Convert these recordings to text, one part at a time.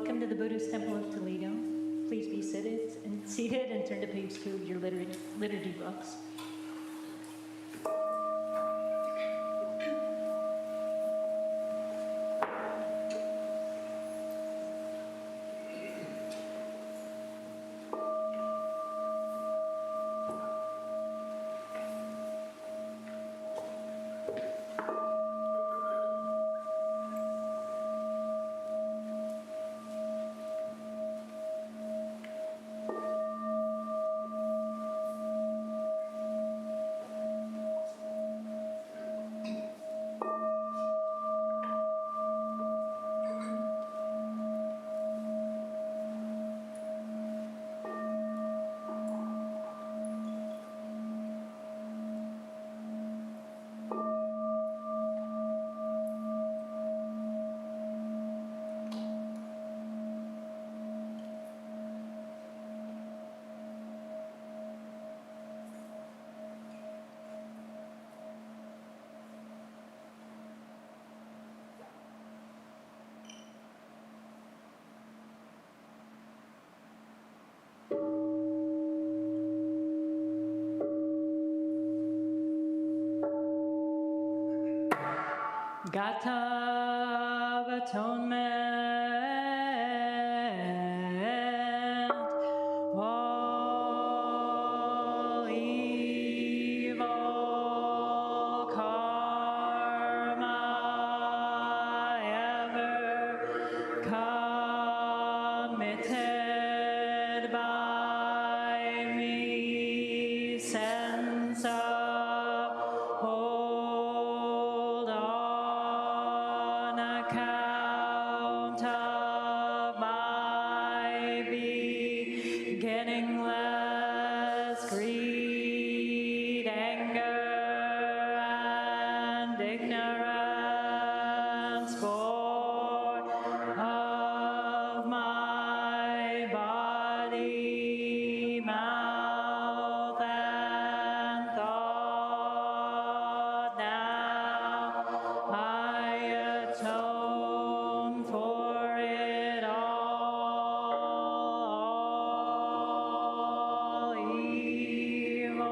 Welcome to the Buddhist Temple of Toledo. Please be seated and turn to page 2 of your liturgy books. Gata of atonement, all evil karma ever committed by me, sense of hold on account of my beginningless greed, anger, and ignorance, for of my body, mouth, and thought. Now I atone for it all evil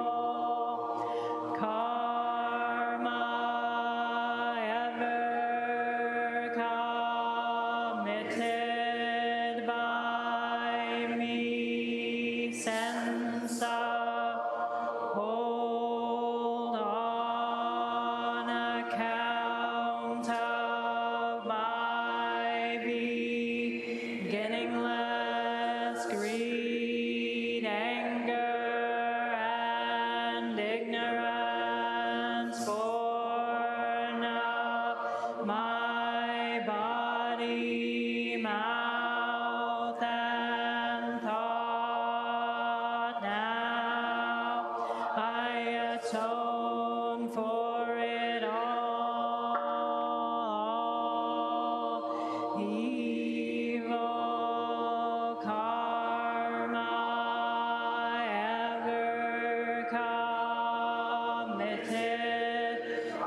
karma ever committed by me, sense of hold on account of my beginningless greed, anger, and ignorance, born of my body, mouth, and thought. Now I atone for it all evil karma ever committed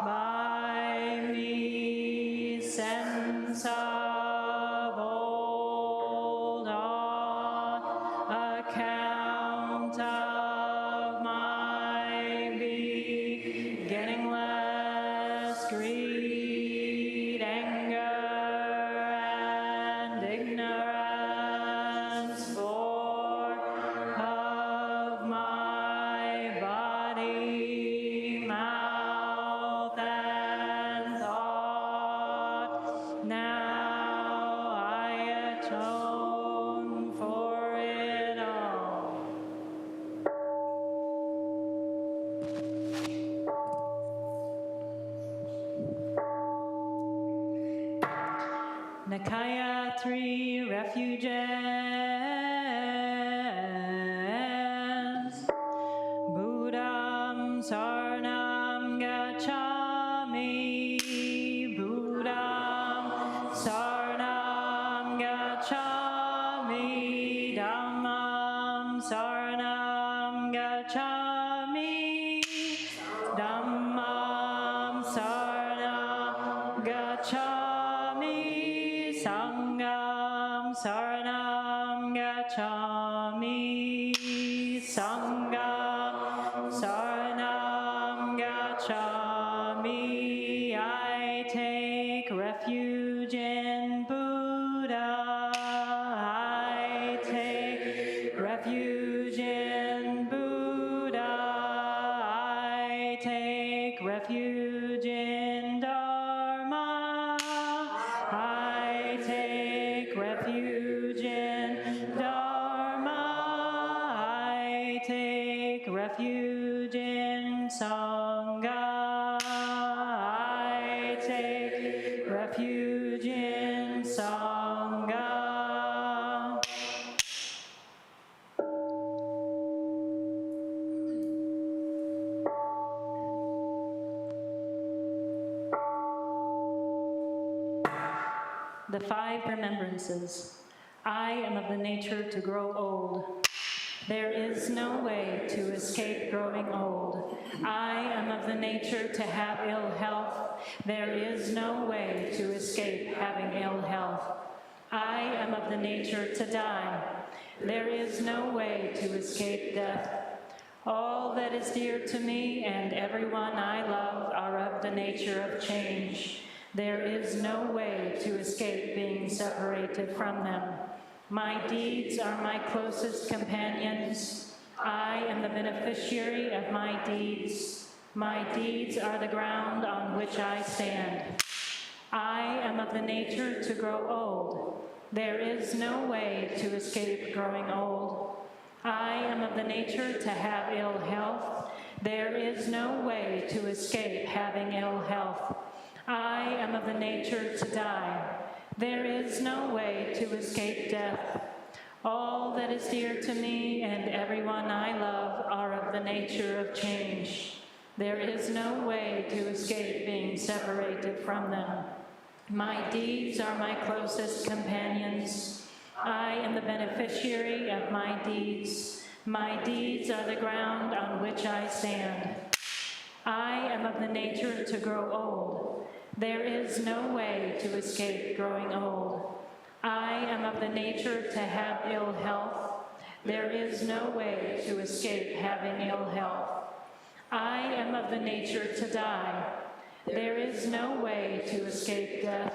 by me, sense of hold on account of my beginningless greed, anger, and ignorance, for of my body, mouth, and thought. Now I atone for it all. Nikaya 3 Refuges. Buddham Sarnam Gacchami, Buddham Sarnam Gacchami, Dhammam Sarnam Gacchami, Dhammam Sarnam Gacchami, Sangham saranam gacchami, Sangam saranam gacchami. I take refuge in Buddha. I take refuge in Buddha. I take refuge in Dharma. I take refuge in Dharma. I take refuge in Sangha. I take refuge in Sangha. The 5 remembrances. I am of the nature to grow old. There is no way to escape growing old. I am of the nature to have ill health. There is no way to escape having ill health. I am of the nature to die. There is no way to escape death. All that is dear to me and everyone I love are of the nature of change. There is no way to escape being separated from them. My deeds are my closest companions. I am the beneficiary of my deeds. My deeds are the ground on which I stand. I am of the nature to grow old. There is no way to escape growing old. I am of the nature to have ill health. There is no way to escape having ill health. I am of the nature to die. There is no way to escape death. All that is dear to me and everyone I love are of the nature of change. There is no way to escape being separated from them. My deeds are my closest companions. I am the beneficiary of my deeds. My deeds are the ground on which I stand. I am of the nature to grow old. There is no way to escape growing old. I am of the nature to have ill health. There is no way to escape having ill health. I am of the nature to die. There is no way to escape death.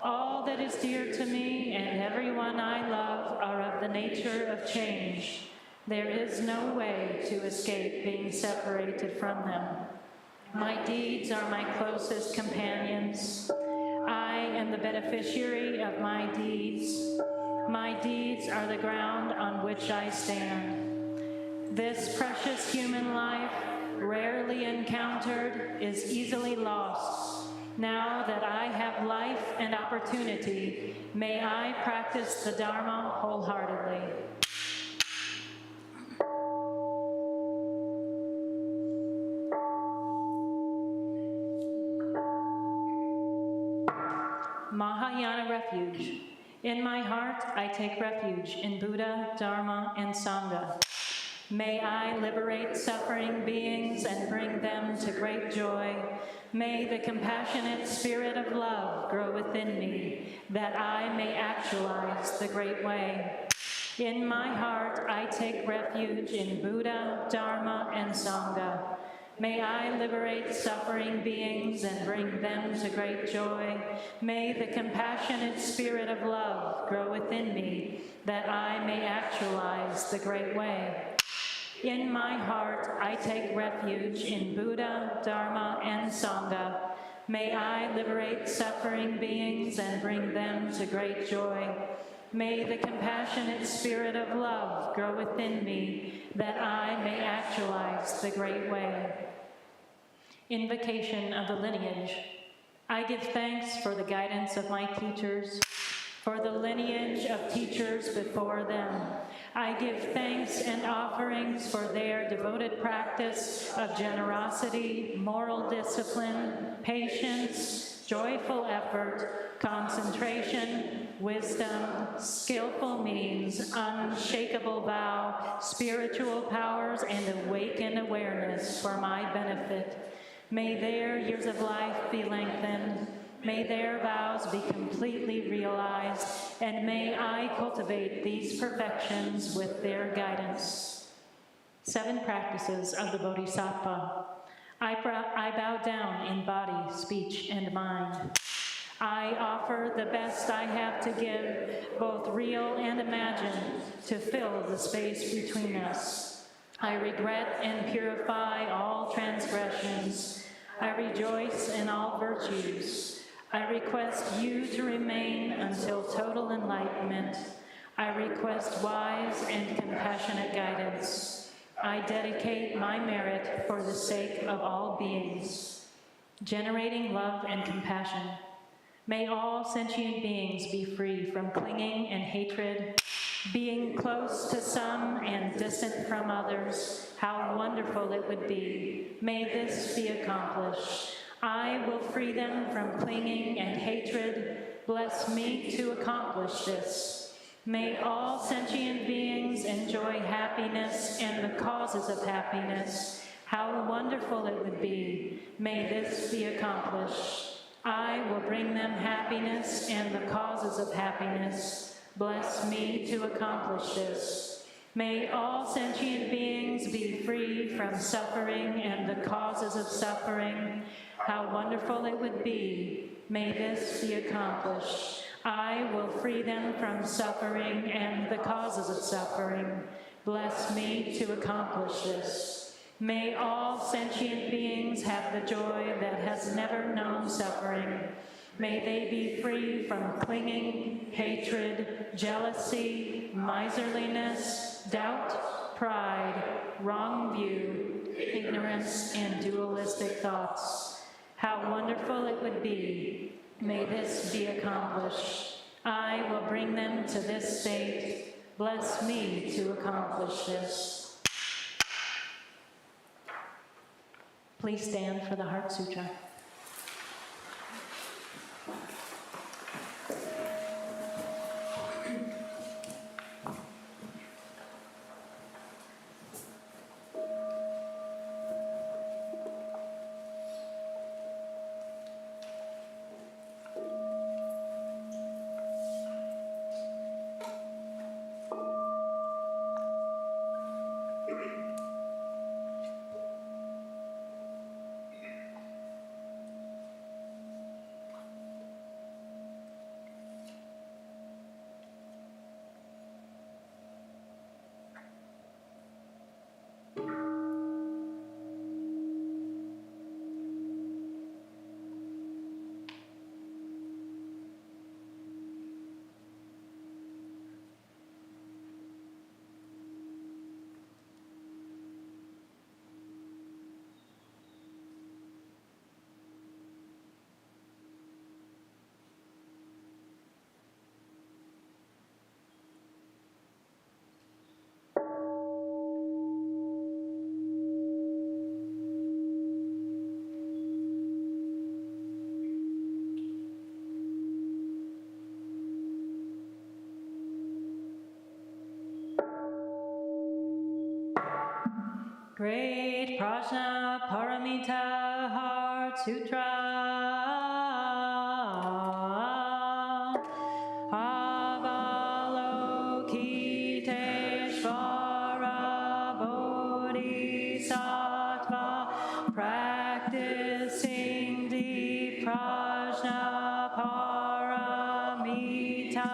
All that is dear to me and everyone I love are of the nature of change. There is no way to escape being separated from them. My deeds are my closest companions. I am the beneficiary of my deeds. My deeds are the ground on which I stand. This precious human life, rarely encountered, is easily lost. Now that I have life and opportunity, may I practice the Dharma wholeheartedly. Mahayana Refuge. In my heart, I take refuge in Buddha, Dharma, and Sangha. May I liberate suffering beings and bring them to great joy. May the compassionate spirit of love grow within me, that I may actualize the great way. In my heart, I take refuge in Buddha, Dharma, and Sangha. May I liberate suffering beings and bring them to great joy. May the compassionate spirit of love grow within me, that I may actualize the great way. In my heart, I take refuge in Buddha, Dharma, and Sangha. May I liberate suffering beings and bring them to great joy. May the compassionate spirit of love grow within me, that I may actualize the great way. Invocation of the lineage. I give thanks for the guidance of my teachers, for the lineage of teachers before them. I give thanks and offerings for their devoted practice of generosity, moral discipline, patience, joyful effort, concentration, wisdom, skillful means, unshakable vow, spiritual powers, and awakened awareness for my benefit. May their years of life be lengthened. May their vows be completely realized, and may I cultivate these perfections with their guidance. 7 practices of the Bodhisattva. I bow down in body, speech, and mind. I offer the best I have to give, both real and imagined, to fill the space between us. I regret and purify all transgressions. I rejoice in all virtues. I request you to remain until total enlightenment. I request wise and compassionate guidance. I dedicate my merit for the sake of all beings. Generating love and compassion. May all sentient beings be free from clinging and hatred, being close to some and distant from others. How wonderful it would be. May this be accomplished. I will free them from clinging and hatred. Bless me to accomplish this. May all sentient beings enjoy happiness and the causes of happiness. How wonderful it would be. May this be accomplished. I will bring them happiness and the causes of happiness. Bless me to accomplish this. May all sentient beings be free from suffering and the causes of suffering. How wonderful it would be. May this be accomplished. I will free them from suffering and the causes of suffering. Bless me to accomplish this. May all sentient beings have the joy that has never known suffering. May they be free from clinging, hatred, jealousy, miserliness, doubt, pride, wrong view, ignorance, and dualistic thoughts. How wonderful it would be. May this be accomplished. I will bring them to this state. Bless me to accomplish this. Please stand for the Heart Sutra. Great Prajna Paramita Heart Sutra. Avalokiteshvara Bodhisattva, practicing deep Prajna Paramita,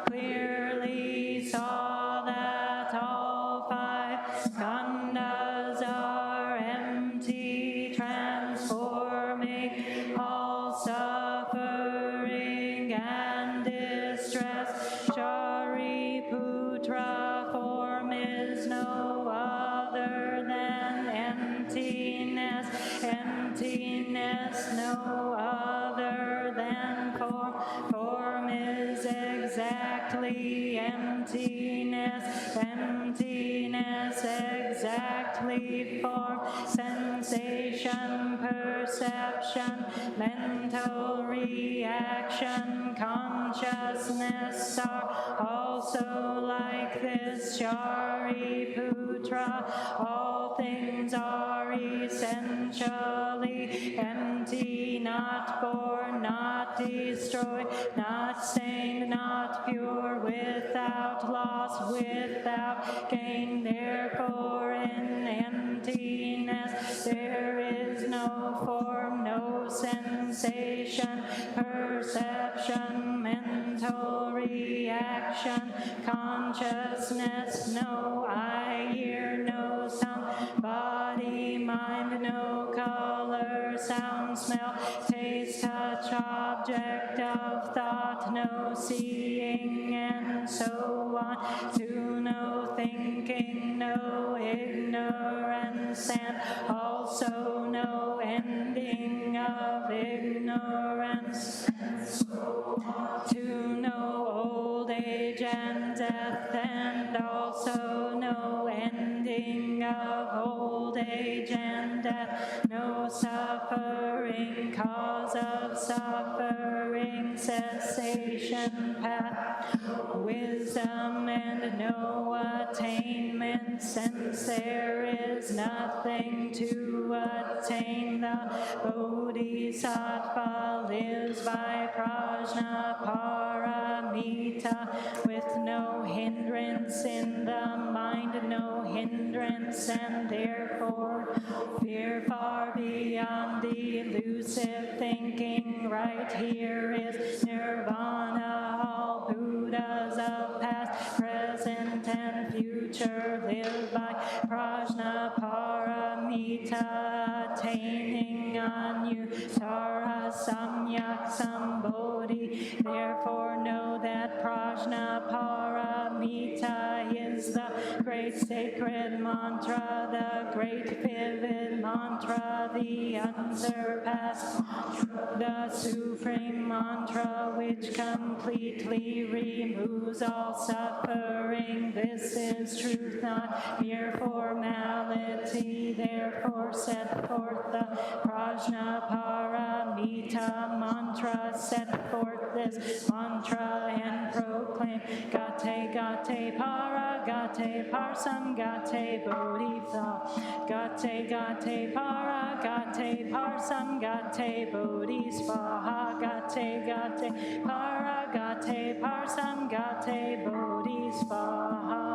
clearly saw that all 5 skandhas are empty, transforming all suffering and distress. Shariputra, form is no other than emptiness, emptiness no other than form, form is existence. exactly, emptiness, emptiness, exactly, form, sensation, perception, mental reaction, consciousness are also like this. Shariputra, all things are essentially empty, not born, not destroyed, not stained, not pure, without loss, without gain. Therefore in emptiness there is no form, no sensation, perception, mental reaction, consciousness, no eye, ear, no sound, body, mind, no color, sound, smell, taste, touch, object of thought, no seeing, and so on, to no thinking, no ignorance, and also no ending of ignorance, to no old age and death, and also no ending of old age and death, no suffering, cause of suffering, cessation, path, wisdom, and no attainment, since there is nothing to attain. The Bodhisattva lives by Prajnaparamita, with no hindrance in the mind, no hindrance, and therefore fear far beyond elusive thinking. Right here is nirvana. All Buddhas of past, present, and future live by Prajnaparamita, attaining Anuttara Samyak Sambodhi. Therefore know that Prajnaparamita is the great sacred mantra, the great vivid mantra, the unsurpassed mantra, the supreme mantra which completely removes all suffering. This is truth, not mere formality. Therefore set forth the Prajnaparamita mantra, set forth this mantra and proclaim Gate Gate Para, Gate Parsam, Gate Bodhisa, Gate Gate Para, Gate Parsam, Gate Bodhisvaha, Gate Gate Para, Gate Parsam, Gate Bodhisvaha.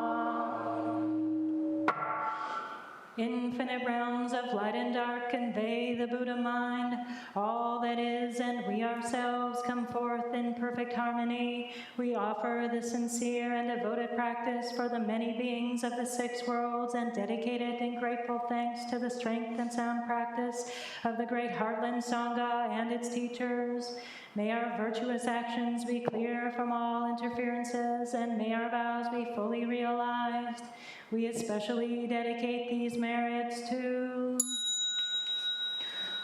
Infinite realms of light and dark convey the Buddha mind. All that is and we ourselves come forth in perfect harmony. We offer the sincere and devoted practice for the many beings of the 6 worlds, and dedicated in grateful thanks to the strength and sound practice of the great Heartland Sangha and its teachers. May our virtuous actions be clear from all interferences, and may our vows be fully realized. We especially dedicate these merits to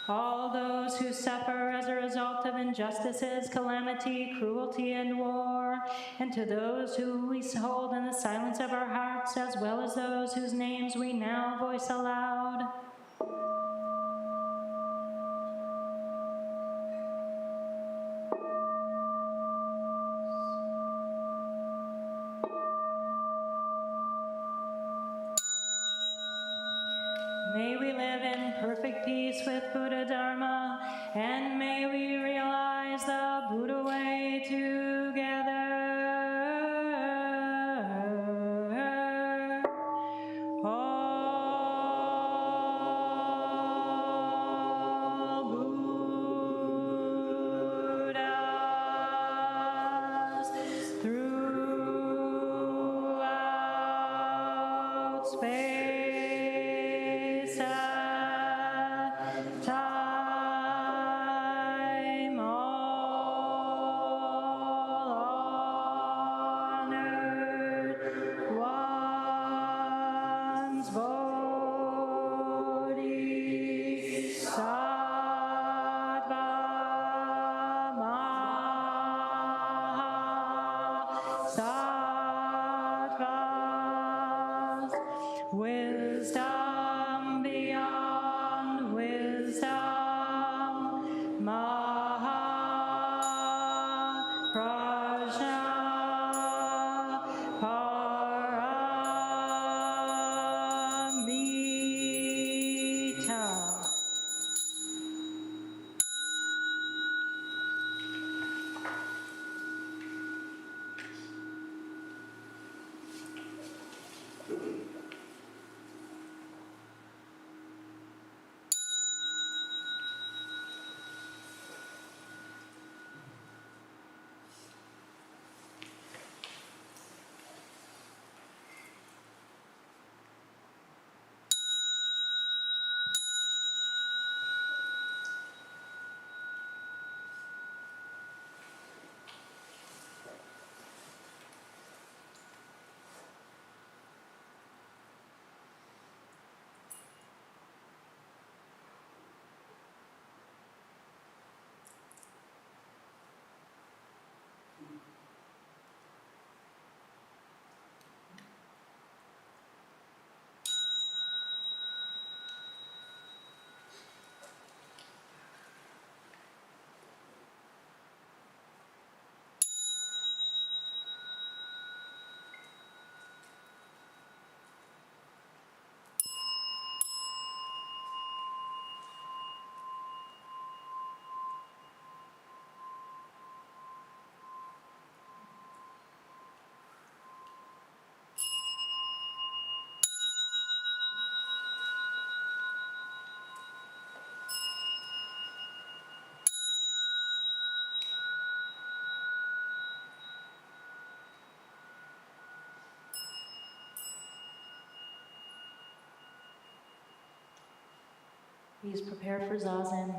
all those who suffer as a result of injustices, calamity, cruelty, and war, and to those who we hold in the silence of our hearts, as well as those whose names we now voice aloud. May we live in perfect peace with Buddha Dharma, and may we realize the Buddha way together. All Buddhas throughout space. Time, all Sattvas, wisdom beyond wisdom, Mahaprajna, Paramita. Please prepare for Zazen.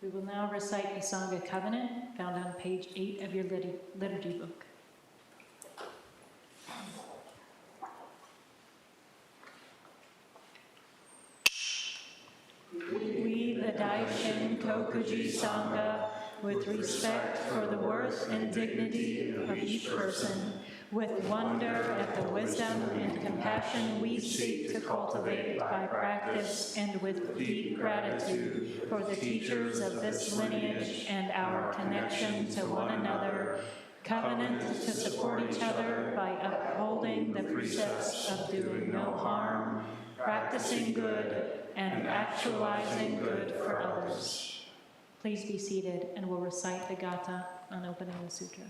We will now recite the Sangha Covenant, found on page 8 of your liturgy book. We, the Daishin Kokuji Sangha, with respect for the worth and dignity of each person, with wonder at the wisdom and compassion we seek to cultivate by practice, and with deep gratitude for the teachers of this lineage and our connection to one another, covenant to support each other by upholding the precepts of doing no harm, practicing good, and actualizing good for others. Please be seated, and we'll recite the Gatha on opening the sutra.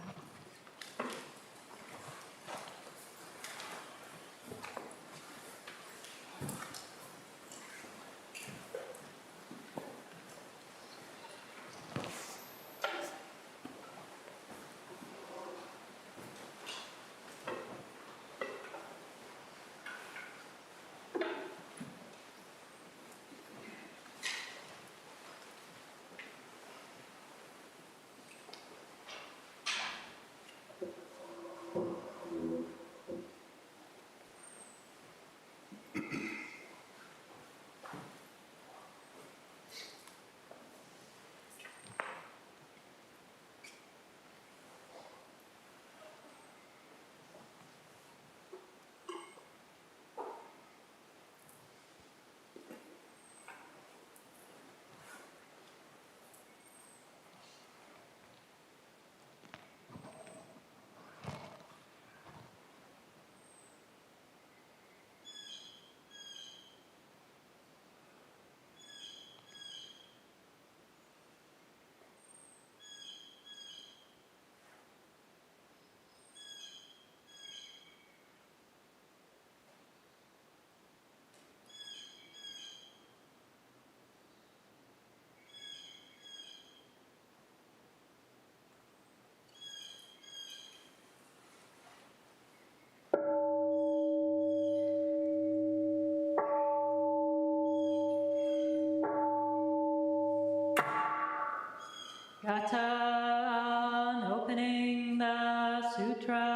Gatha, opening the sutra.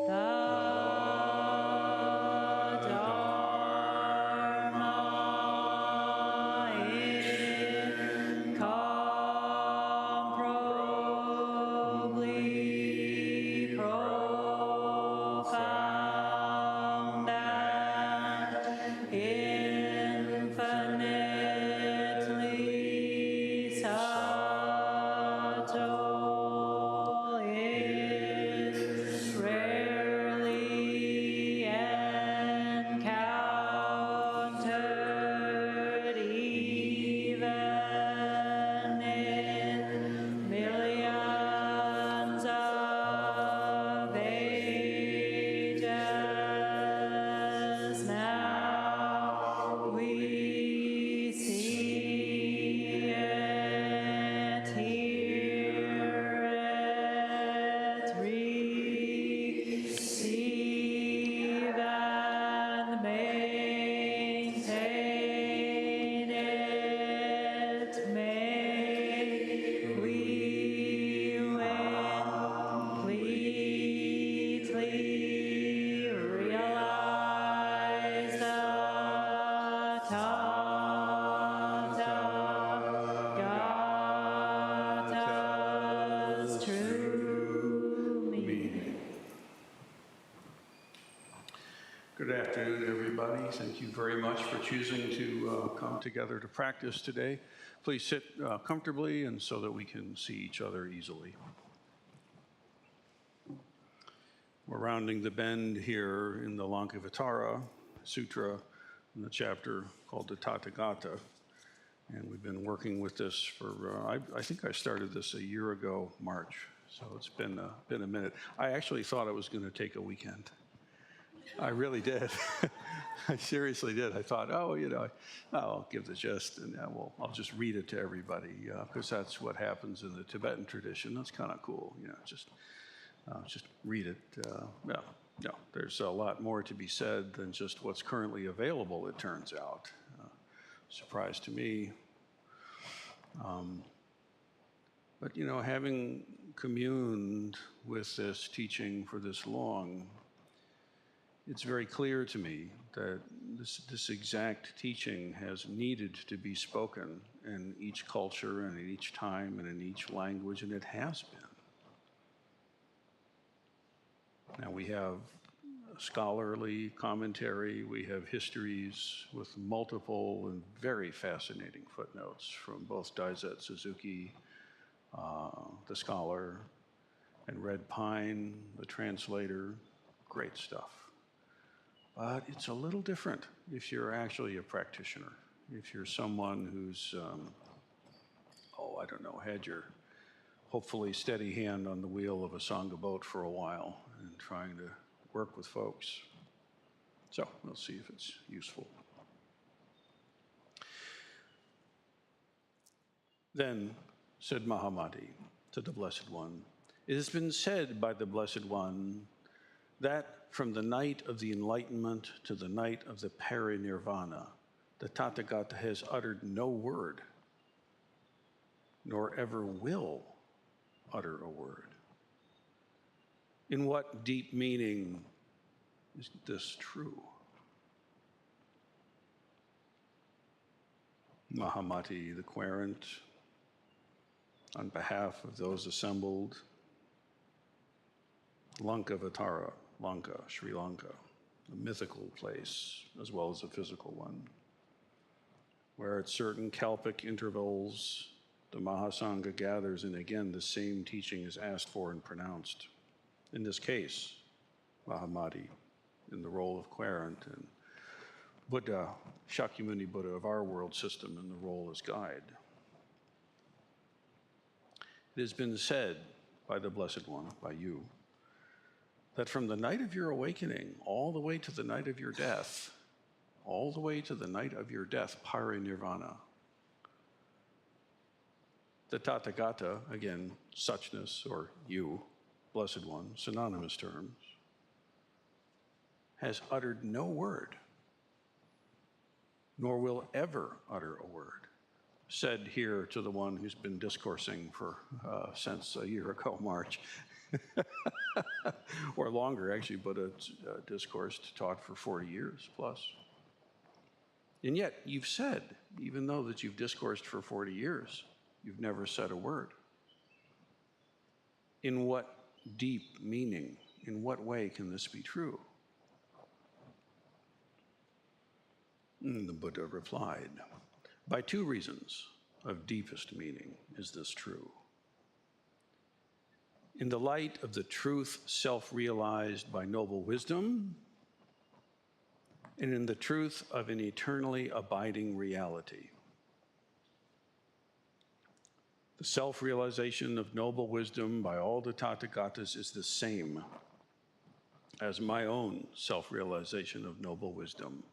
The Dharma incomparably profound and infinitely subtle is rarely encountered even in millions of ages. Now we see it, hear it, receive and maintain it. May we completely realize the Tathagata's true meaning. Good afternoon, everybody. Thank you very much for choosing to come together to practice today. Please sit comfortably and so that we can see each other easily. We're rounding the bend here in the Lankavatara Sutra, in the chapter called the Tathagata. And we've been working with this for, I think I started this a year ago, March. So it's been a minute. I actually thought it was going to take a weekend. I really did. I seriously did. I thought, I'll give the gist, and I'll just read it to everybody, because that's what happens in the Tibetan tradition. That's kind of cool, just read it. There's a lot more to be said than just what's currently available, it turns out. surprise to me. But, you know, having communed with this teaching for this long, it's very clear to me that this exact teaching has needed to be spoken in each culture and in each time and in each language, and it has been. Now we have scholarly commentary, we have histories with multiple and very fascinating footnotes from both Daizet Suzuki, the scholar, and Red Pine, the translator. Great stuff. But it's a little different if you're actually a practitioner, if you're someone who's, I don't know, had your hopefully steady hand on the wheel of a Sangha boat for a while and trying to work with folks. So we'll see if it's useful. Then said Mahamati to the Blessed One, "It has been said by the Blessed One that from the night of the enlightenment to the night of the parinirvana, the Tathagata has uttered no word, nor ever will utter a word. In what deep meaning is this true?" Mahamati, the querent, on behalf of those assembled, Lankavatara, Lanka, Sri Lanka, a mythical place as well as a physical one, where at certain Kalpic intervals the Mahasangha gathers, and again the same teaching is asked for and pronounced. In this case, Mahamati, in the role of querent, and Buddha, Shakyamuni Buddha of our world system, in the role as guide. It has been said by the Blessed One, by you, that from the night of your awakening all the way to the night of your death, all the way to the night of your death, parinirvana, the Tathagata, again, suchness, or you, Blessed One, synonymous terms, has uttered no word, nor will ever utter a word. Said here to the one who's been discoursing for since a year ago, March, or longer, actually, Buddha discoursed, taught for 40 years plus. And yet, you've said, even though that you've discoursed for 40 years, you've never said a word. In what deep meaning, in what way can this be true? And the Buddha replied, by two reasons of deepest meaning is this true. In the light of the truth self-realized by noble wisdom, and in the truth of an eternally abiding reality. The self-realization of noble wisdom by all the Tathagatas is the same as my own self-realization of noble wisdom.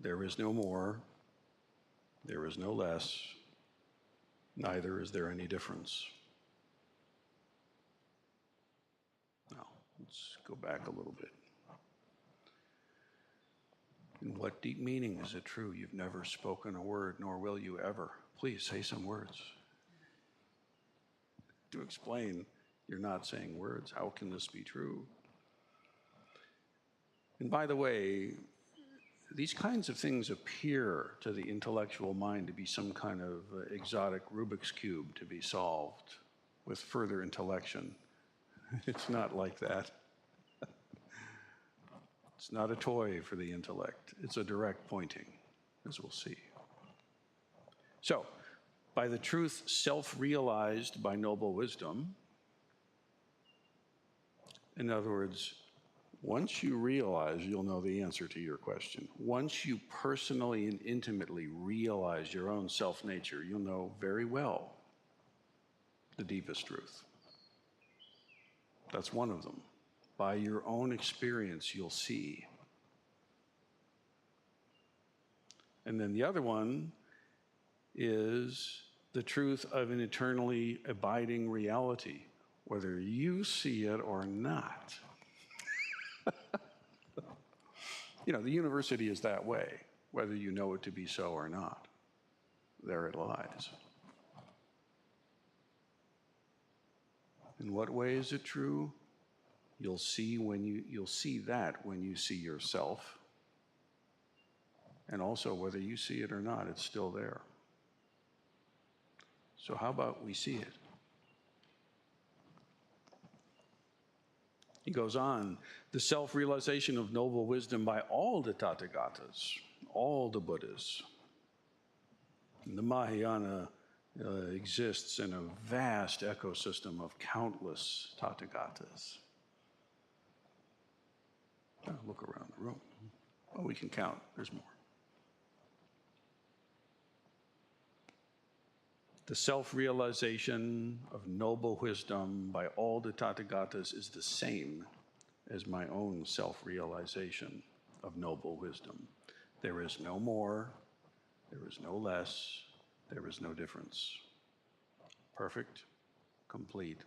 There is no more, there is no less, neither is there any difference. Now, let's go back a little bit. In what deep meaning is it true? You've never spoken a word, nor will you ever. Please say some words. To explain, you're not saying words. How can this be true? And by the way, these kinds of things appear to the intellectual mind to be some kind of exotic Rubik's Cube to be solved with further intellection. It's not like that. It's not a toy for the intellect. It's a direct pointing, as we'll see. So, by the truth self-realized by noble wisdom, in other words, once you realize, you'll know the answer to your question. Once you personally and intimately realize your own self-nature, you'll know very well the deepest truth. That's one of them. By your own experience, you'll see. And then the other one is the truth of an eternally abiding reality, whether you see it or not. You know, the university is that way, whether you know it to be so or not. there it lies. In what way is it true? You'll see that when you see yourself. And also, whether you see it or not, it's still there. So how about we see it? He goes on, the self-realization of noble wisdom by all the Tathagatas, all the Buddhas. The Mahayana exists in a vast ecosystem of countless Tathagatas. Look around the room. Oh, we can count. There's more. The self-realization of noble wisdom by all the Tathagatas is the same as my own self-realization of noble wisdom. There is no more, there is no less, there is no difference. Perfect, complete,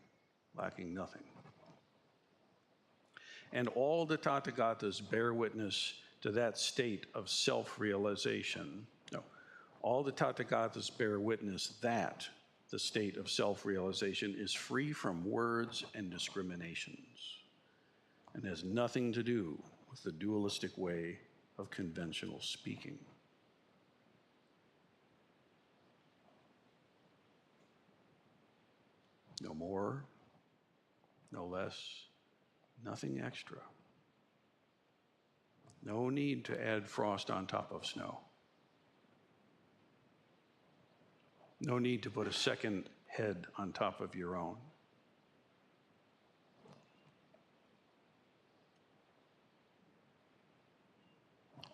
lacking nothing. And all the Tathagatas bear witness to that state of self-realization. No, all the Tathagatas bear witness that the state of self-realization is free from words and discriminations and has nothing to do with the dualistic way of conventional speaking. No more, no less, nothing extra. No need to add frost on top of snow. No need to put a second head on top of your own.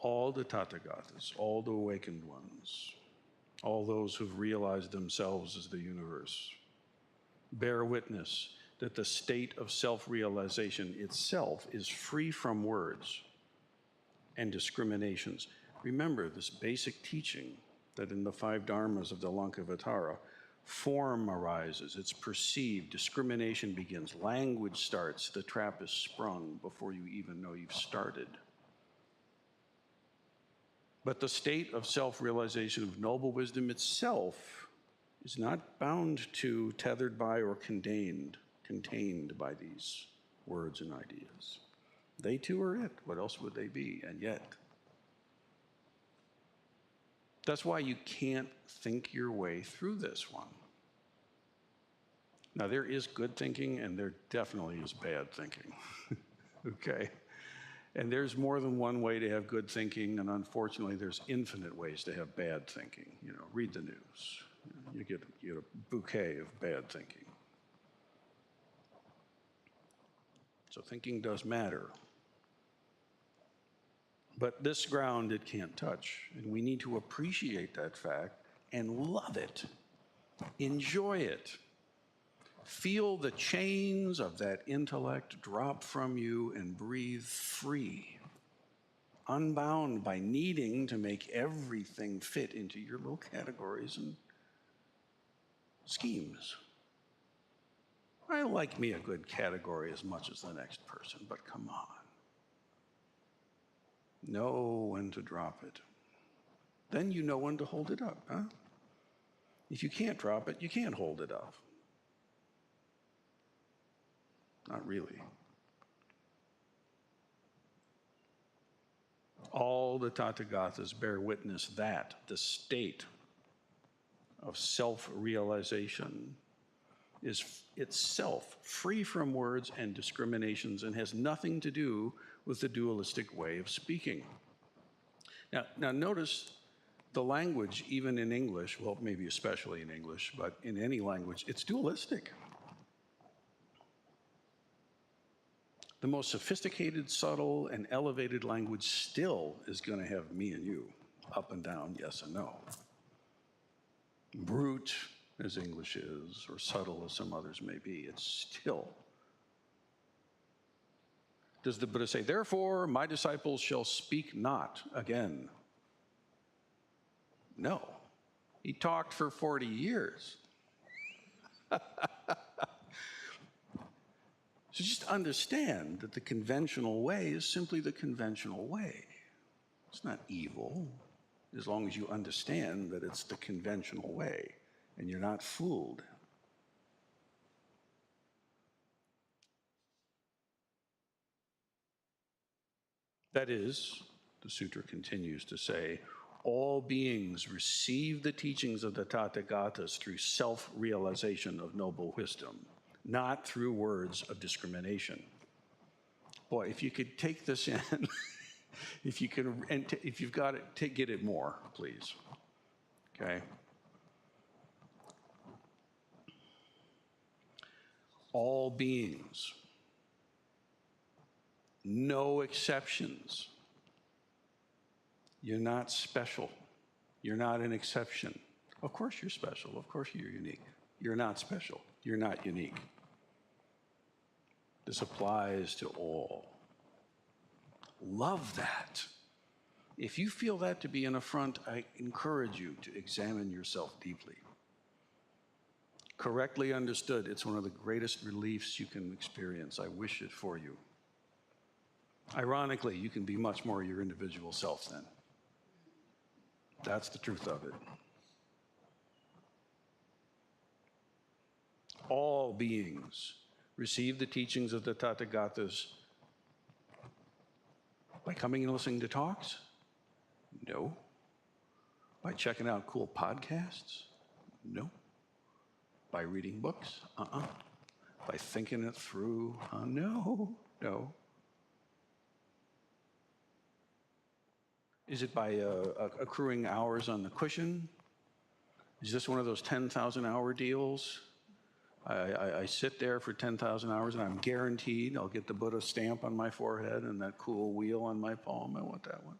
All the Tathagatas, all the awakened ones, all those who've realized themselves as the universe, bear witness that the state of self-realization itself is free from words and discriminations. Remember this basic teaching that in the 5 dharmas of the Lankavatara, form arises, it's perceived, discrimination begins, language starts, the trap is sprung before you even know you've started. But the state of self-realization of noble wisdom itself is not bound to, tethered by, or contained by these words and ideas. They too are it. What else would they be? And yet, that's why you can't think your way through this one. Now, there is good thinking, and there definitely is bad thinking, okay? And there's more than one way to have good thinking, and unfortunately, there's infinite ways to have bad thinking. You know, read the news. You get a bouquet of bad thinking. So thinking does matter. But this ground it can't touch, and we need to appreciate that fact and love it, enjoy it. Feel the chains of that intellect drop from you and breathe free, unbound by needing to make everything fit into your little categories and schemes. I like me a good category as much as the next person, but come on. Know when to drop it. Then you know when to hold it up, huh? If you can't drop it, you can't hold it up. Not really. All the Tathagatas bear witness that the state of self-realization is itself free from words and discriminations and has nothing to do with the dualistic way of speaking. Now notice the language, even in English, well, maybe especially in English, but in any language, it's dualistic. The most sophisticated, subtle, and elevated language still is going to have me and you, up and down, yes and no. Brute, as English is, or subtle as some others may be, it's still. Does the Buddha say, therefore, my disciples shall speak not again? No. He talked for 40 years. So just understand that the conventional way is simply the conventional way. It's not evil. as long as you understand that it's the conventional way and you're not fooled. That is, the sutra continues to say, all beings receive the teachings of the Tathagatas through self-realization of noble wisdom, not through words of discrimination. Boy, if you could take this in, if you've got it, get it more, please. Okay? All beings, no exceptions. You're not special. You're not an exception. Of course you're special. Of course you're unique. You're not special. You're not unique. This applies to all. Love that. If you feel that to be an affront, I encourage you to examine yourself deeply. Correctly understood, it's one of the greatest reliefs you can experience. I wish it for you. Ironically, you can be much more your individual self then. That's the truth of it. All beings receive the teachings of the Tathagatas by coming and listening to talks? No. By checking out cool podcasts? No. By reading books? By thinking it through? No. Is it by accruing hours on the cushion? Is this one of those 10,000-hour deals? I sit there for 10,000 hours and I'm guaranteed I'll get the Buddha stamp on my forehead and that cool wheel on my palm. I want that one.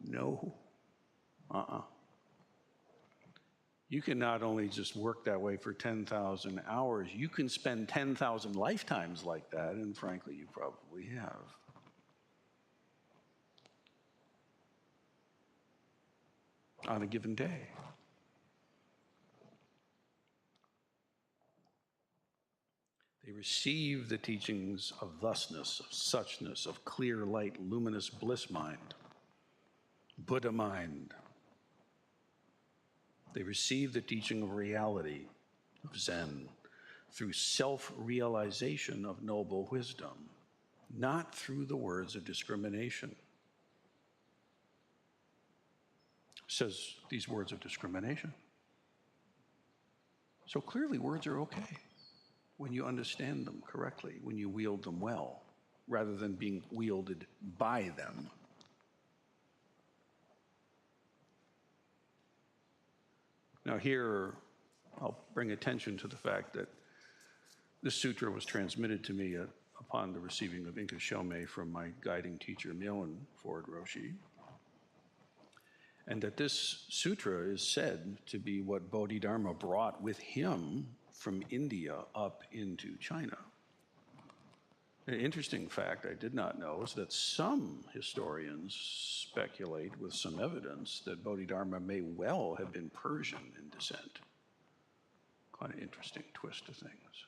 No. You can not only just work that way for 10,000 hours, you can spend 10,000 lifetimes like that, and frankly, you probably have. On a given day. They receive the teachings of thusness, of suchness, of clear light, luminous bliss mind, Buddha mind. They receive the teaching of reality, of Zen, through self-realization of noble wisdom, not through the words of discrimination. Says these words of discrimination. So clearly words are okay when you understand them correctly, when you wield them well, rather than being wielded by them. Now here, I'll bring attention to the fact that this sutra was transmitted to me upon the receiving of Inka Shomei from my guiding teacher, Rinsen Roshi. And that this sutra is said to be what Bodhidharma brought with him from India up into China. An interesting fact I did not know is that some historians speculate with some evidence that Bodhidharma may well have been Persian in descent. Kind of interesting twist of things.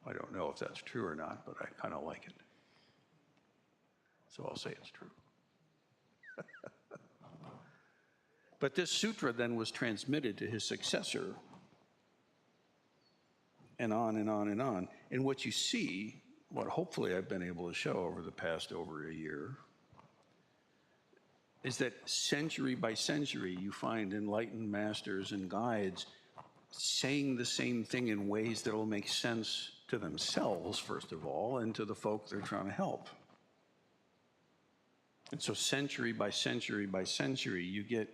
I don't know if that's true or not, but I kind of like it. So I'll say it's true. But this sutra then was transmitted to his successor, and on and on and on. And what you see, what hopefully I've been able to show over the past over a year, is that century by century you find enlightened masters and guides saying the same thing in ways that will make sense to themselves, first of all, and to the folk they're trying to help. And so century by century by century, you get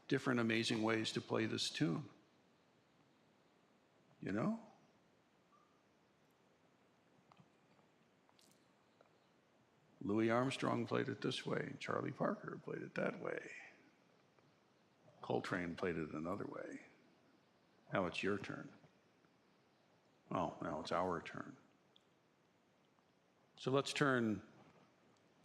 different amazing ways to play this tune. You know? Louis Armstrong played it this way. Charlie Parker played it that way. Coltrane played it another way. Now it's your turn. Well, now it's our turn. So let's turn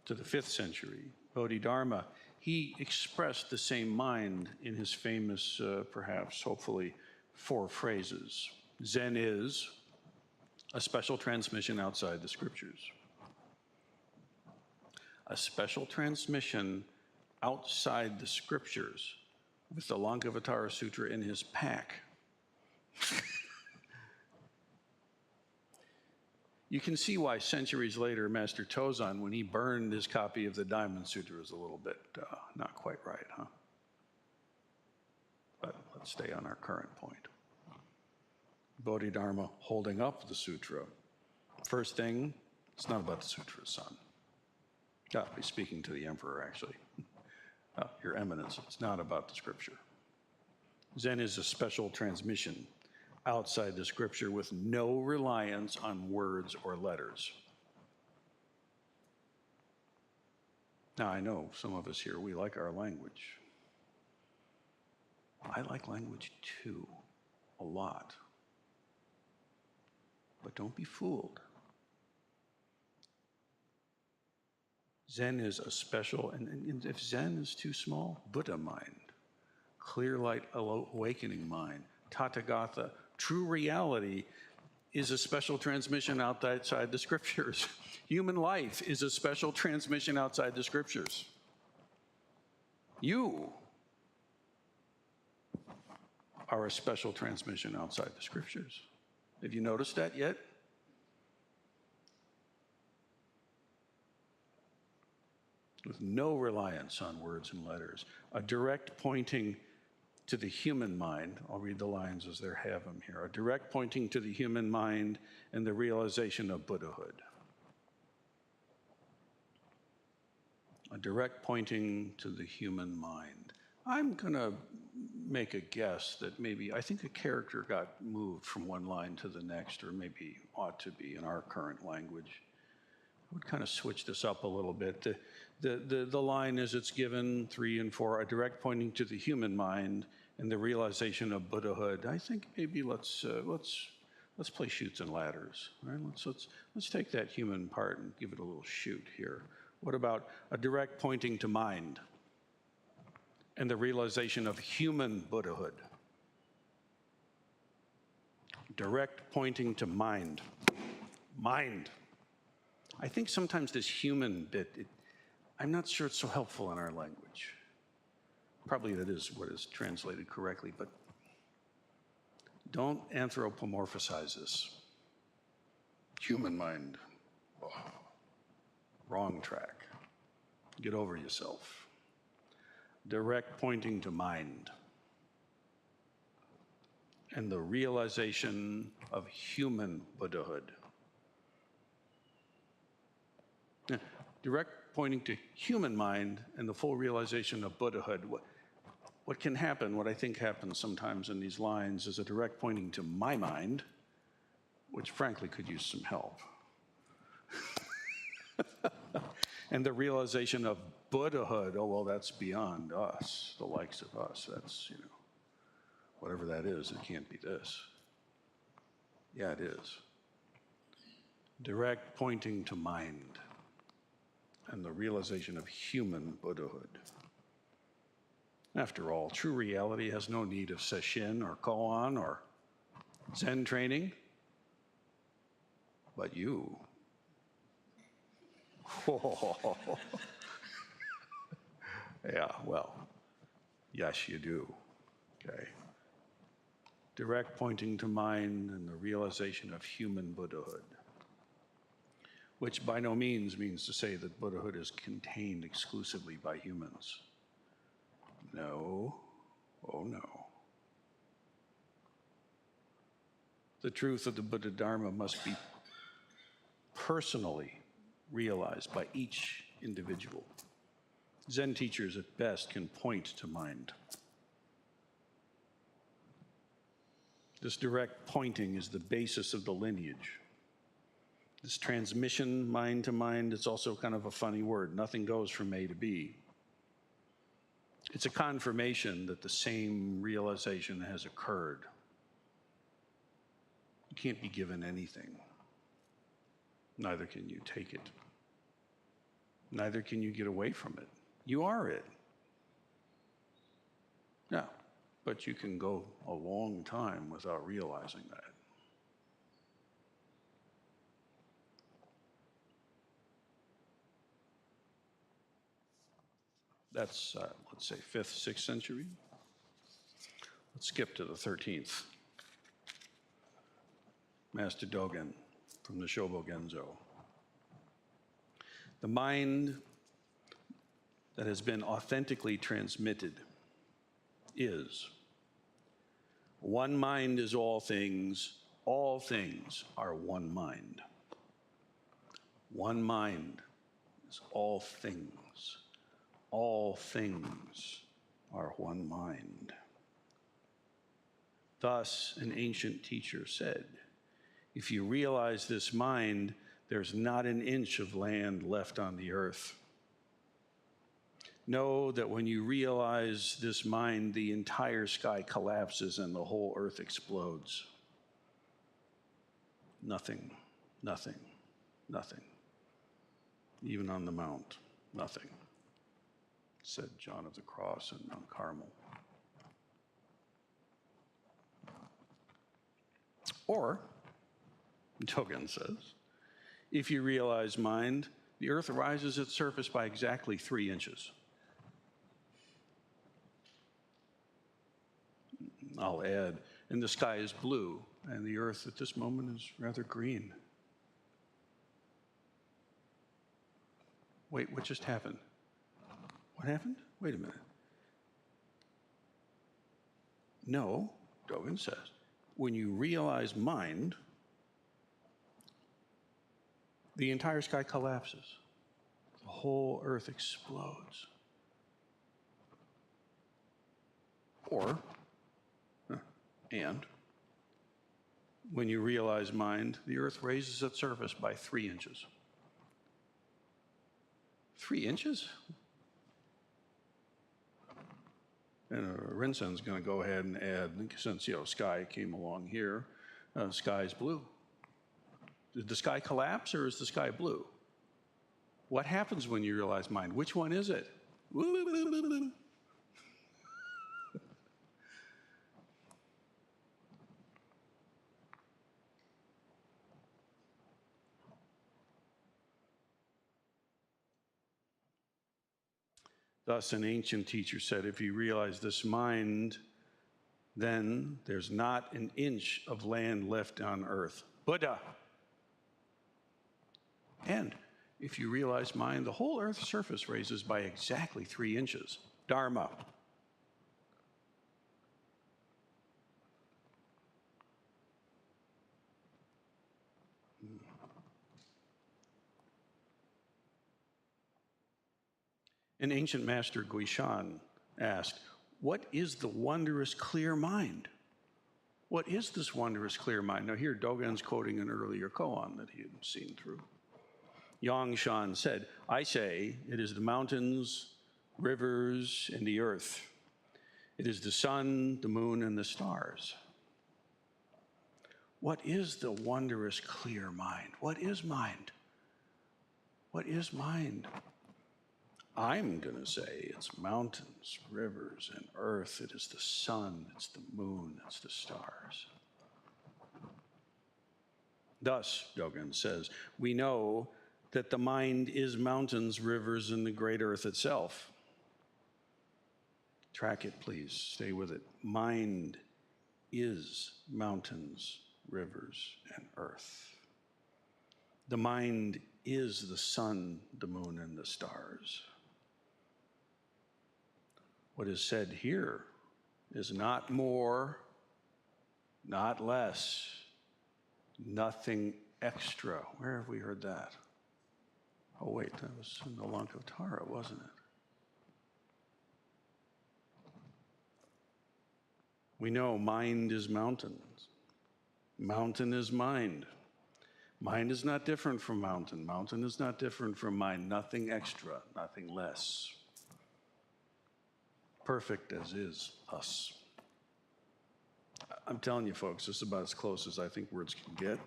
to the 5th century. Bodhidharma, he expressed the same mind in his famous, perhaps, hopefully, 4 phrases. Zen is a special transmission outside the scriptures. a special transmission outside the scriptures with the Lankavatara Sutra in his pack. You can see why centuries later, Master Tozan, when he burned his copy of the Diamond Sutra, was a little bit not quite right, huh? But let's stay on our current point. Bodhidharma holding up the sutra. First thing, it's not about the sutra, son. He's speaking to the emperor, actually. Your Eminence, it's not about the scripture. Zen is a special transmission outside the scripture with no reliance on words or letters. Now, I know some of us here, we like our language. I like language too, a lot. But don't be fooled. Zen is a special, and if Zen is too small, Buddha mind, clear light awakening mind, Tathagata, true reality is a special transmission outside the scriptures. Human life is a special transmission outside the scriptures. You are a special transmission outside the scriptures. Have you noticed that yet? With no reliance on words and letters, a direct pointing to the human mind. I'll read the lines as they have them here. A direct pointing to the human mind and the realization of Buddhahood. A direct pointing to the human mind. I'm going to make a guess that maybe, I think a character got moved from one line to the next, or maybe ought to be in our current language. I would kind of switch this up a little bit. The line as it's given, 3 and 4, a direct pointing to the human mind and the realization of Buddhahood. I think maybe let's play shoots and ladders. Right? Let's take that human part and give it a little shoot here. What about a direct pointing to mind and the realization of human Buddhahood? Direct pointing to mind. Mind. I think sometimes this human bit, I'm not sure it's so helpful in our language. Probably that is what is translated correctly, but don't anthropomorphize this. Human mind. Oh, wrong track. Get over yourself. Direct pointing to mind and the realization of human Buddhahood. Direct pointing to human mind and the full realization of Buddhahood. What can happen, what I think happens sometimes in these lines, is a direct pointing to my mind, which frankly could use some help. And the realization of Buddhahood, oh, well, that's beyond us, the likes of us. That's, whatever that is, it can't be this. Yeah, it is. Direct pointing to mind and the realization of human Buddhahood. After all, true reality has no need of sesshin or koan or Zen training, but you. Yeah, well, yes, you do, okay? Direct pointing to mind and the realization of human Buddhahood, which by no means means to say that Buddhahood is contained exclusively by humans. No, oh no. The truth of the Buddha Dharma must be personally realized by each individual. Zen teachers at best can point to mind. This direct pointing is the basis of the lineage. This transmission, mind to mind, it's also kind of a funny word. Nothing goes from A to B. It's a confirmation that the same realization has occurred. You can't be given anything. Neither can you take it. Neither can you get away from it. You are it. Yeah, but you can go a long time without realizing that. That's, let's say, 5th, 6th century. Let's skip to the 13th. Master Dogen from the Shobogenzo. The mind that has been authentically transmitted is one mind is all things are one mind. One mind is all things are one mind. Thus, an ancient teacher said, if you realize this mind, there's not an inch of land left on the earth. Know that when you realize this mind, the entire sky collapses and the whole earth explodes. Nothing, nothing, nothing. Even on the mount, nothing, said John of the Cross in Mount Carmel. Or, Dogen says, if you realize mind, the earth rises its surface by exactly 3 inches. I'll add, and the sky is blue, and the earth at this moment is rather green. Wait, what just happened? What happened? Wait a minute. No, Dogen says, when you realize mind, the entire sky collapses. The whole earth explodes. Or, and when you realize mind, the earth raises its surface by 3 inches. 3 inches? And Rinsen's going to go ahead and add, since, sky came along here, sky's blue. Did the sky collapse or is the sky blue? What happens when you realize mind? Which one is it? Thus, an ancient teacher said, if you realize this mind, then there's not an inch of land left on earth. Buddha. And if you realize mind, the whole earth's surface raises by exactly 3 inches. Dharma. An ancient master, Guishan, asked, what is the wondrous clear mind? What is this wondrous clear mind? Now here, Dogen's quoting an earlier koan that he had seen through. Yangshan said, I say it is the mountains, rivers, and the earth. It is the sun, the moon, and the stars. What is the wondrous clear mind? What is mind? What is mind? I'm going to say it's mountains, rivers, and earth. It is the sun, it's the moon, it's the stars. Thus, Dogen says, we know that the mind is mountains, rivers, and the great earth itself. Track it, please. Stay with it. Mind is mountains, rivers, and earth. The mind is the sun, the moon, and the stars. What is said here is not more, not less, nothing extra. Where have we heard that? Oh wait, that was in the Lankavatara, wasn't it? We know mind is mountains. Mountain is mind. Mind is not different from mountain. Mountain is not different from mind. Nothing extra, nothing less. Perfect as is us. I'm telling you, folks, this is about as close as I think words can get.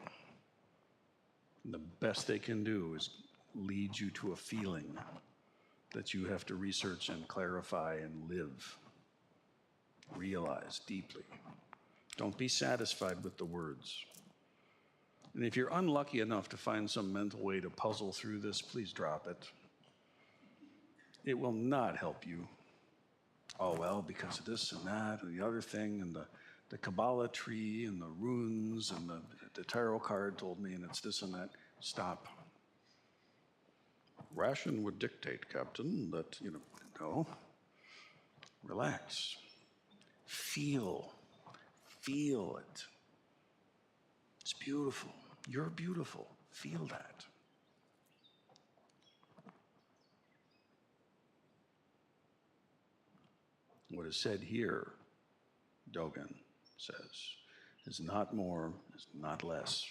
And the best they can do is lead you to a feeling that you have to research and clarify and live. Realize deeply. Don't be satisfied with the words. And if you're unlucky enough to find some mental way to puzzle through this, please drop it. It will not help you. Oh, well, because of this and that and the other thing and the Kabbalah tree and the runes and the tarot card told me and it's this and that. Stop. Ration would dictate, Captain, that, no. Relax. Feel it. It's beautiful. You're beautiful. Feel that. What is said here, Dogen says, is not more, is not less.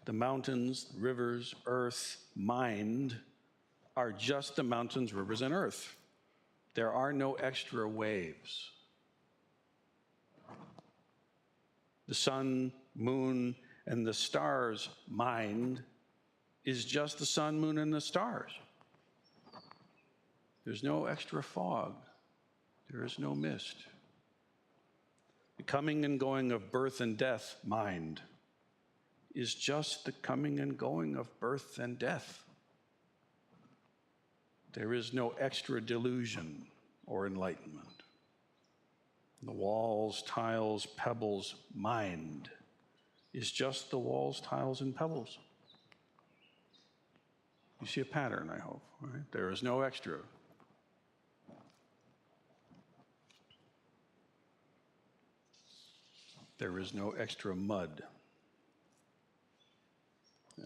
The mountains, rivers, earth, mind are just the mountains, rivers, and earth. There are no extra waves. The sun, moon, and the stars' mind is just the sun, moon, and the stars. There's no extra fog. There is no mist. The coming and going of birth and death, mind, is just the coming and going of birth and death. There is no extra delusion or enlightenment. The walls, tiles, pebbles, mind is just the walls, tiles, and pebbles. You see a pattern, I hope, right? There is no extra. There is no extra mud. Yeah.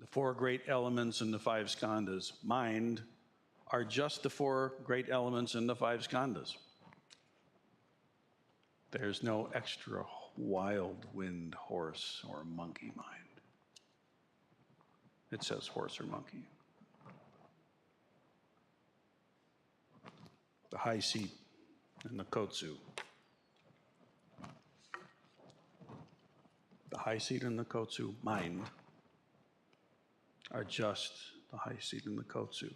The four great elements in the five skandhas, mind, are just the four great elements in the five skandhas. There's no extra wild wind horse or monkey mind. It says horse or monkey. The high seat and the kotsu. The high seat and the kotsu, mind, are just the high seat and the kotsu.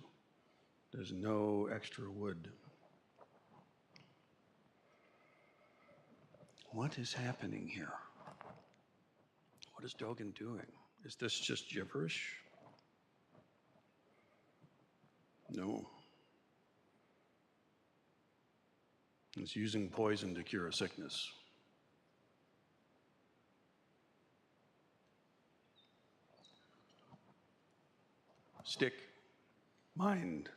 There's no extra wood. What is happening here? What is Dogen doing? Is this just gibberish? No. He's using poison to cure a sickness. Stick, mind,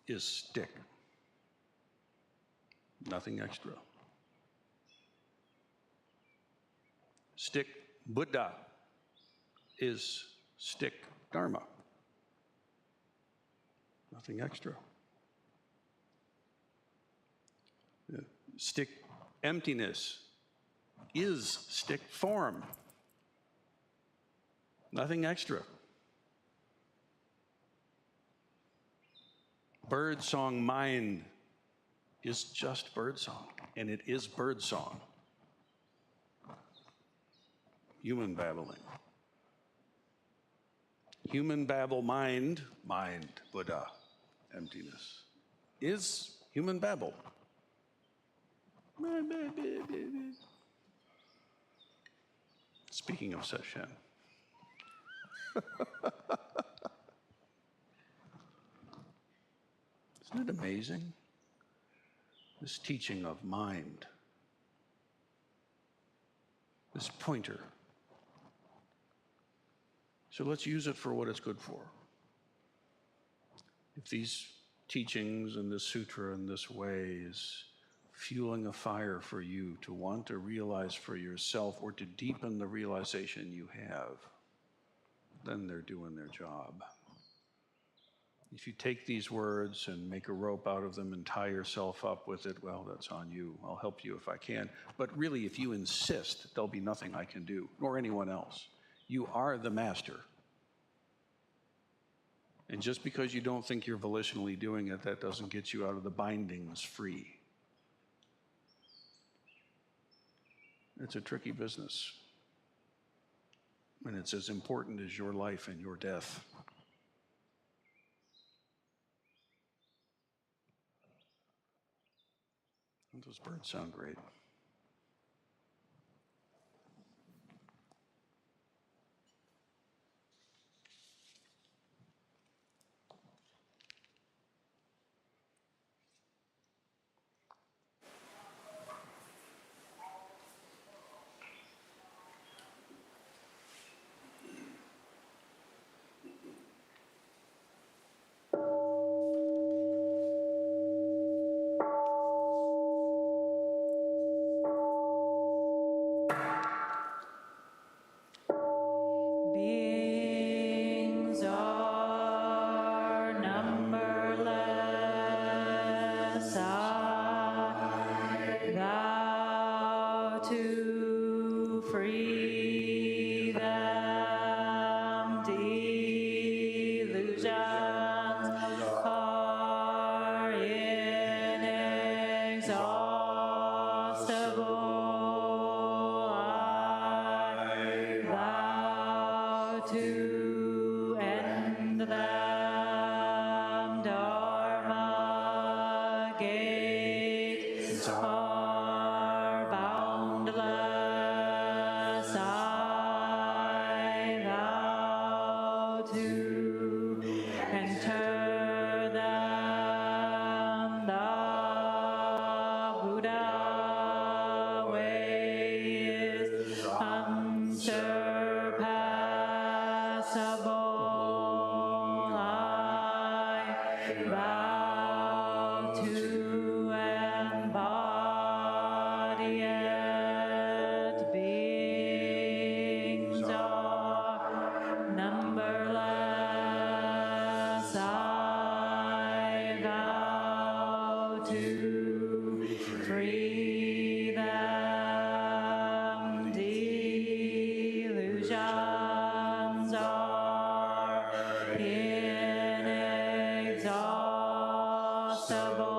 is stick. Nothing extra. Stick, Buddha, is stick, Dharma. Nothing extra. Stick, emptiness, is stick, form. Nothing extra. Bird song, mind, is just bird song, and it is bird song. Human babbling. Human babble, mind, Buddha, emptiness, is human babble. Speaking of Seshen. Isn't it amazing? This teaching of mind, this pointer. So let's use it for what it's good for. If these teachings and this sutra and this way is fueling a fire for you to want to realize for yourself or to deepen the realization you have, then they're doing their job. If you take these words and make a rope out of them and tie yourself up with it, well, that's on you. I'll help you if I can. But really, if you insist, there'll be nothing I can do, nor anyone else. You are the master. And just because you don't think you're volitionally doing it, that doesn't get you out of the bindings free. It's a tricky business. And it's as important as your life and your death. Those birds sound great. to end them. Dharma gates are boundless. I vow to enter them. The Buddha way is unsurpassable. I vow to embody it. Beings are numberless. I vow to free them. Delusions are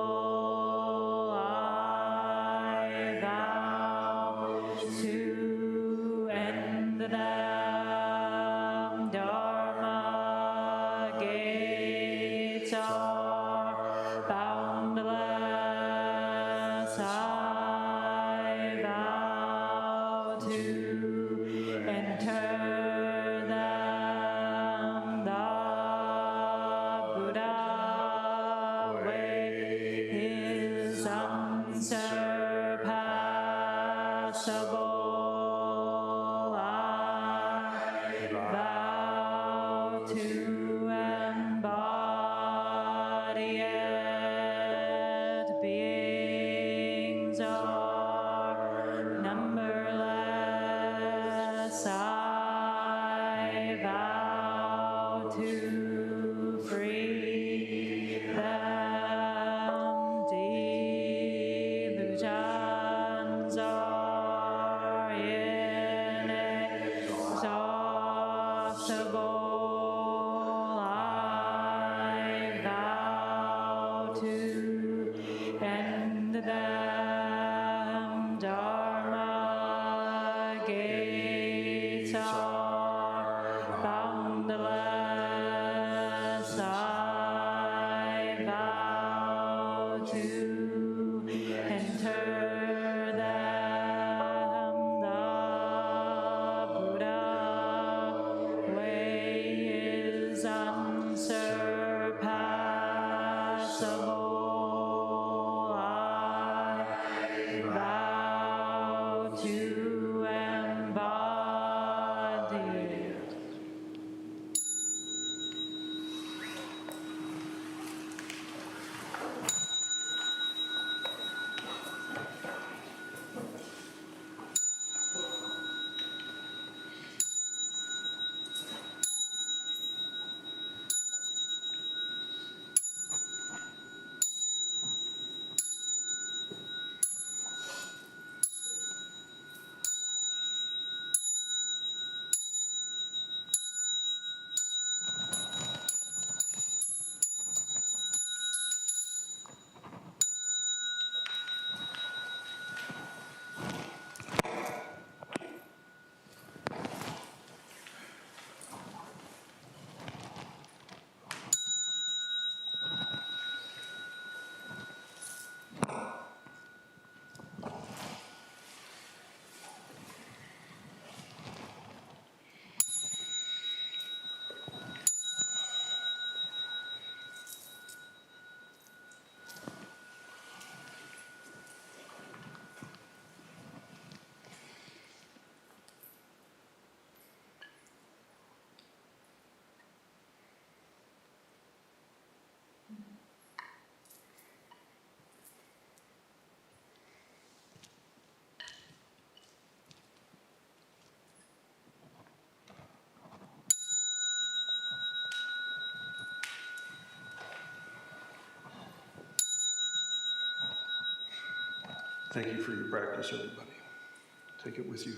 inexhaustible. I vow to end them. Dharma gates are boundless. I vow to enter them. The Buddha way is unsurpassable. I vow to embody it. Beings are numberless. I vow to free them. Delusions are inexhaustible. I vow to end them. Dharma gates are boundless. I vow to enter them. The Buddha way is unsurpassable. I vow to embody it. Thank you for your practice, everybody. Take it with you.